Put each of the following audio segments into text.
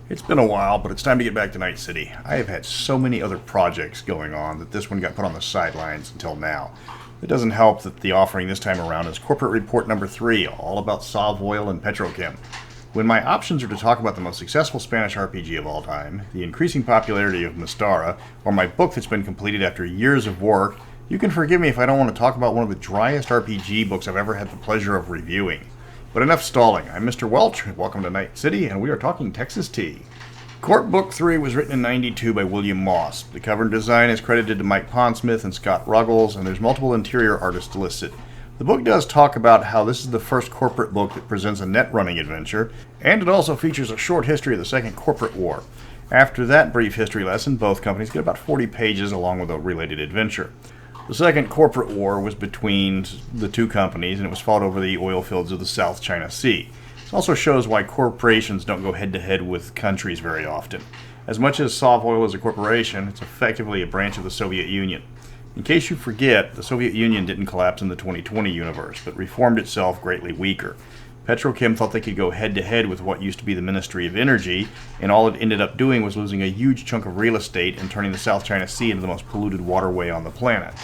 It's been a while, but it's time to get back to Night City. I have had so many other projects going on that this one got put on the sidelines until now. It doesn't help that the offering this time around is Corporate Report number 3, all about Sovoil and Petrochem. When my options are to talk about the most successful Spanish RPG of all time, the increasing popularity of Mystara, or my book that's been completed after years of work, you can forgive me if I don't want to talk about one of the driest RPG books I've ever had the pleasure of reviewing. But enough stalling. I'm Mr. Welch. Welcome to Night City, and we are talking Texas tea. Corp Book 3 was written in '92 by William Moss. The cover and design is credited to Mike Pondsmith and Scott Ruggles, and there's multiple interior artists listed. The book does talk about how this is the first corporate book that presents a net-running adventure, and it also features a short history of the Second Corporate War. After that brief history lesson, both companies get about 40 pages along with a related adventure. The Second Corporate War was between the two companies, and it was fought over the oil fields of the South China Sea. This also shows why corporations don't go head-to-head with countries very often. As much as Sovoil is a corporation, it's effectively a branch of the Soviet Union. In case you forget, the Soviet Union didn't collapse in the 2020 universe, but reformed itself greatly weaker. Petrochem thought they could go head-to-head with what used to be the Ministry of Energy, and all it ended up doing was losing a huge chunk of real estate and turning the South China Sea into the most polluted waterway on the planet.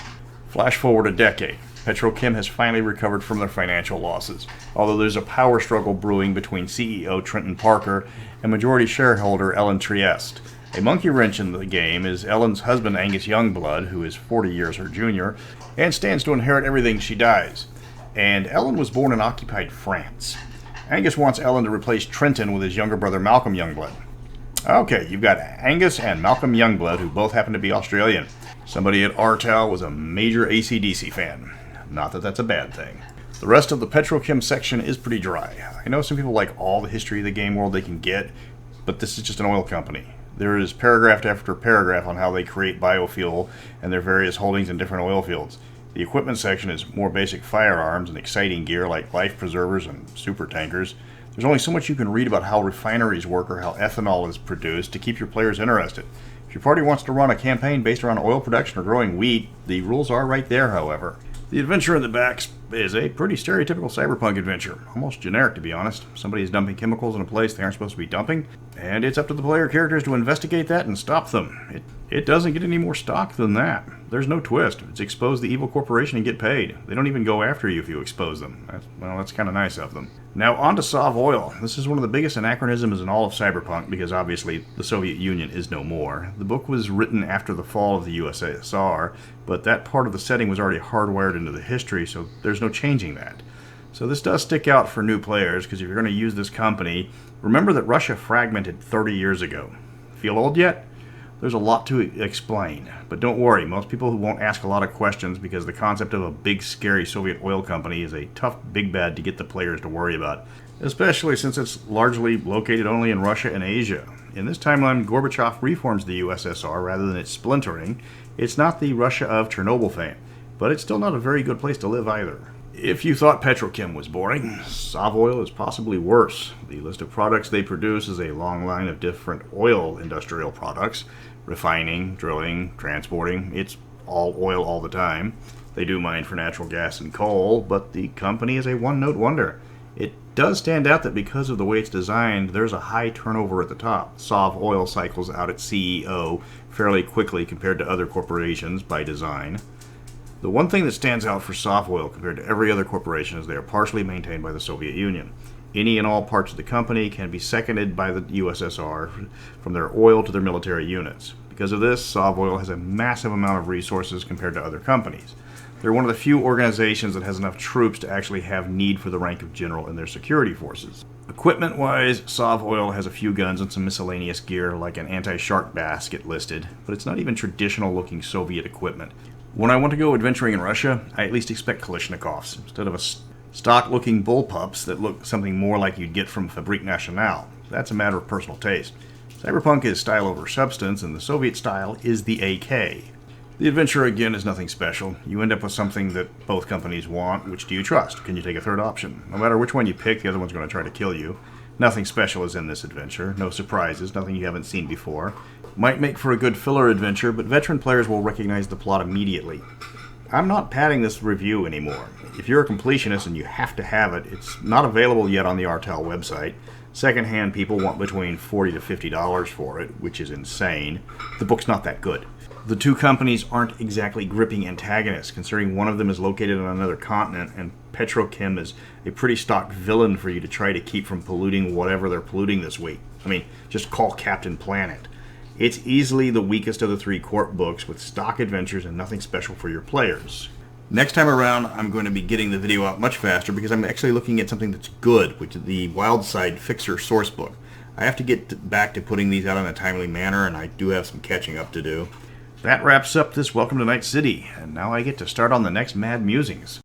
Flash forward a decade. Petrochem has finally recovered from their financial losses, although there's a power struggle brewing between CEO Trenton Parker and majority shareholder Ellen Trieste. A monkey wrench in the game is Ellen's husband Angus Youngblood, who is 40 years her junior, and stands to inherit everything she dies. And Ellen was born in occupied France. Angus wants Ellen to replace Trenton with his younger brother Malcolm Youngblood. Okay, you've got Angus and Malcolm Youngblood, who both happen to be Australian. Somebody at Artel was a major AC/DC fan. Not that that's a bad thing. The rest of the Petrochem section is pretty dry. I know some people like all the history of the game world they can get, but this is just an oil company. There is paragraph after paragraph on how they create biofuel and their various holdings in different oil fields. The equipment section is more basic firearms and exciting gear like life preservers and super tankers. There's only so much you can read about how refineries work or how ethanol is produced to keep your players interested. If your party wants to run a campaign based around oil production or growing wheat, the rules are right there, however. The adventure in the back is a pretty stereotypical cyberpunk adventure. Almost generic, to be honest. Somebody is dumping chemicals in a place they aren't supposed to be dumping, and it's up to the player characters to investigate that and stop them. It doesn't get any more stock than that. There's no twist. It's expose the evil corporation and get paid. They don't even go after you if you expose them. That's kind of nice of them. Now, on to Sovoil. This is one of the biggest anachronisms in all of cyberpunk because obviously the Soviet Union is no more. The book was written after the fall of the USSR, but that part of the setting was already hardwired into the history, so there's no changing that. So this does stick out for new players because if you're going to use this company, remember that Russia fragmented 30 years ago. Feel old yet? There's a lot to explain, but don't worry, most people won't ask a lot of questions because the concept of a big scary Soviet oil company is a tough big bad to get the players to worry about, especially since it's largely located only in Russia and Asia. In this timeline, Gorbachev reforms the USSR rather than its splintering. It's not the Russia of Chernobyl fame, but it's still not a very good place to live either. If you thought Petrochem was boring, Sovoil is possibly worse. The list of products they produce is a long line of different oil industrial products. Refining, drilling, transporting, it's all oil all the time. They do mine for natural gas and coal, but the company is a one-note wonder. It does stand out that because of the way it's designed, there's a high turnover at the top. Sovoil cycles out its CEO fairly quickly compared to other corporations by design. The one thing that stands out for Sovoil compared to every other corporation is they are partially maintained by the Soviet Union. Any and all parts of the company can be seconded by the USSR, from their oil to their military units. Because of this, Sovoil has a massive amount of resources compared to other companies. They're one of the few organizations that has enough troops to actually have need for the rank of general in their security forces. Equipment-wise, Sovoil has a few guns and some miscellaneous gear like an anti-shark basket listed, but it's not even traditional-looking Soviet equipment. When I want to go adventuring in Russia, I at least expect Kalashnikovs instead of stock-looking bullpups that look something more like you'd get from Fabrique Nationale. That's a matter of personal taste. Cyberpunk is style over substance, and the Soviet style is the AK. The adventure, again, is nothing special. You end up with something that both companies want. Which do you trust? Can you take a third option? No matter which one you pick, the other one's going to try to kill you. Nothing special is in this adventure. No surprises, nothing you haven't seen before. Might make for a good filler adventure, but veteran players will recognize the plot immediately. I'm not padding this review anymore. If you're a completionist and you have to have it, it's not available yet on the Artel website. Secondhand people want between $40 to $50 for it, which is insane. The book's not that good. The two companies aren't exactly gripping antagonists, considering one of them is located on another continent, and Petrochem is a pretty stock villain for you to try to keep from polluting whatever they're polluting this week. I mean, just call Captain Planet. It's easily the weakest of the three Corp books, with stock adventures and nothing special for your players. Next time around, I'm going to be getting the video out much faster because I'm actually looking at something that's good, which is the Wildside Fixer source book. I have to get back to putting these out in a timely manner, and I do have some catching up to do. That wraps up this Welcome to Night City, and now I get to start on the next Mad Musings.